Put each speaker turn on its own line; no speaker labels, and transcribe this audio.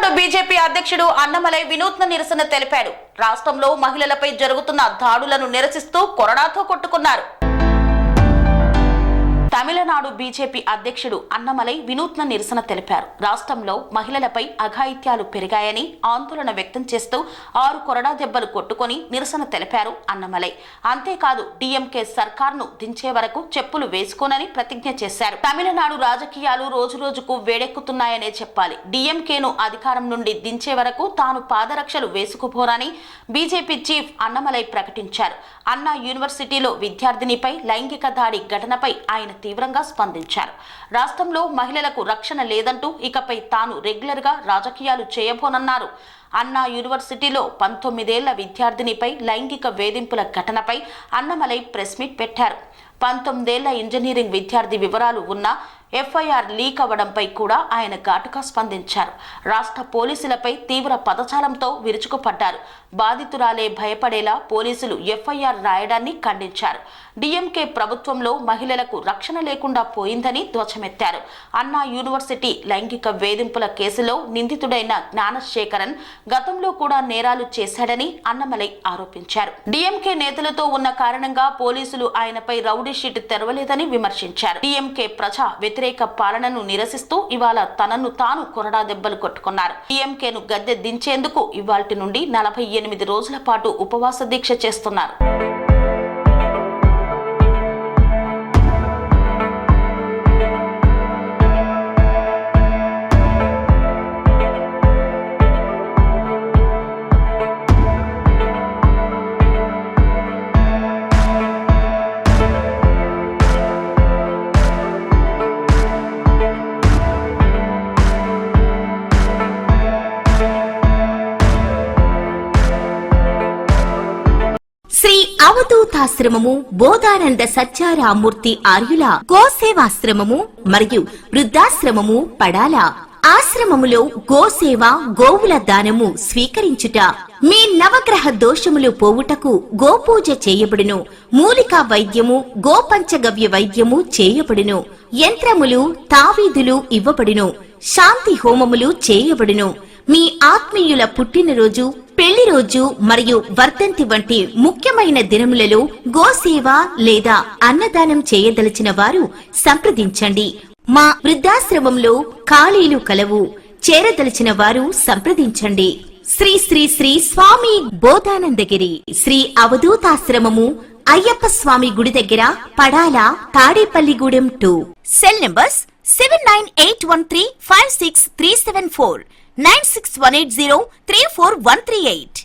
Tamil Nadu BJP అధ్యక్షుడు అన్నమలై వినూత్న నిరసన తెలిపారు. రాష్ట్రంలో మహిళలపై జరుగుతున్న దాడులను నిరసిస్తూ కొరడాతో కొట్టుకున్నారు. తమిళనాడు బీజేపీ అధ్యక్షుడు అన్నమలై వినూత్న నిరసన తెలిపారు. రాష్ట్రంలో మహిళలపై అఘాయిత్యాలు పెరిగాయని ఆందోళన వ్యక్తం చేస్తూ 6 కొరడా దెబ్బలు కొట్టుకుని నిరసన తెలిపారు అన్నమలై. అంతేకాదు డీఎంకే సర్కార్ను దించే వరకు చెప్పులు వేసుకోనని ప్రతిజ్ఞ చేశారు. తమిళనాడు రాజకీయాలు రోజురోజుకు వేడెక్కుతున్నాయనే చెప్పాలి. డీఎంకేను అధికారం నుండి దించే వరకు తాను పాదరక్షలు వేసుకుపోనని బీజేపీ చీఫ్ అన్నమలై ప్రకటించారు. అన్నా యూనివర్సిటీలో విద్యార్థినిపై లైంగిక దాడి ఘటనపై ఆయన తీవ్రంగా స్పందించారు. రాష్ట్రంలో మహిళలకు రక్షణ లేదంటూ ఇకపై తాను రెగ్యులర్ గా రాజకీయాలు చేయబోనన్నారు. అన్నా యూనివర్సిటీలో 19 ఏళ్ల విద్యార్థినిపై లైంగిక వేధింపుల ఘటనపై అన్నమలై ప్రెస్ మీట్ పెట్టారు. 19 ఏళ్ల ఇంజనీరింగ్ విద్యార్థి వివరాలు ఉన్న ఎఫ్ఐఆర్ లీక్ అవ్వడంపై కూడా ఆయన ఘాటుగా స్పందించారు. రాష్ట్ర పోలీసులపై తీవ్ర పదజాలంతో విరుచుకుపడ్డారు. బాధితురాలే భయపడేలా పోలీసులు ఎఫ్ఐఆర్ రాయడాన్ని ఖండించారు. డీఎంకే ప్రభుత్వంలో మహిళలకు రక్షణ లేకుండా పోయిందని ధ్వజమెత్తారు. అన్నా యూనివర్సిటీ లైంగిక వేధింపుల కేసులో నిందితుడైన జ్ఞానశేఖరన్ గతంలో కూడా నేరాలు చేశాడని అన్నమలై ఆరోపించారు. డీఎంకే నేతలతో ఉన్న కారణంగా పోలీసులు ఆయనపై రౌడీ షీట్ తెరవలేదని విమర్శించారు. డీఎంకే ప్రజా వ్యతిరేక పాలనను నిరసిస్తూ ఇవాళ తనను తాను కొరడా దెబ్బలు కొట్టుకున్నారు. డీఎంకేను గద్దె దించేందుకు ఇవాల్టి నుండి 48 రోజుల పాటు ఉపవాస దీక్ష చేస్తున్నారు.
శ్రీ అవధూతాశ్రమము, బోధానంద సత్యారామూర్తి ఆర్యుల గోసేవాశ్రమము మరియు వృద్ధాశ్రమము పడాల. ఆశ్రమములో గోసేవ, గోవుల దానము స్వీకరించుట, మీ నవగ్రహ దోషములు పోవుటకు గోపూజ చేయబడును. మూలికా వైద్యము, గోపంచగవ్య వైద్యము చేయబడును. యంత్రములు, తావీదులు ఇవ్వబడును. శాంతి హోమములు చేయబడును. మీ ఆత్మీయుల పుట్టినరోజు, పెళ్లి రోజు మరియు వర్ధంతి వంటి ముఖ్యమైన దినములలో గోసేవ లేదా అన్నదానం చేయదలిచిన వారు సంప్రదించండి. మా వృద్ధాశ్రమంలో ఖాళీలు కలవు. చేరదలిచిన వారు సంప్రదించండి. శ్రీ శ్రీ శ్రీ స్వామి బోధానందగిరి శ్రీ అవధూతాశ్రమము, అయ్యప్ప స్వామి గుడి దగ్గర, పడాల, తాడేపల్లిగూడెం 2. Cell numbers 7981356374, 96180341138.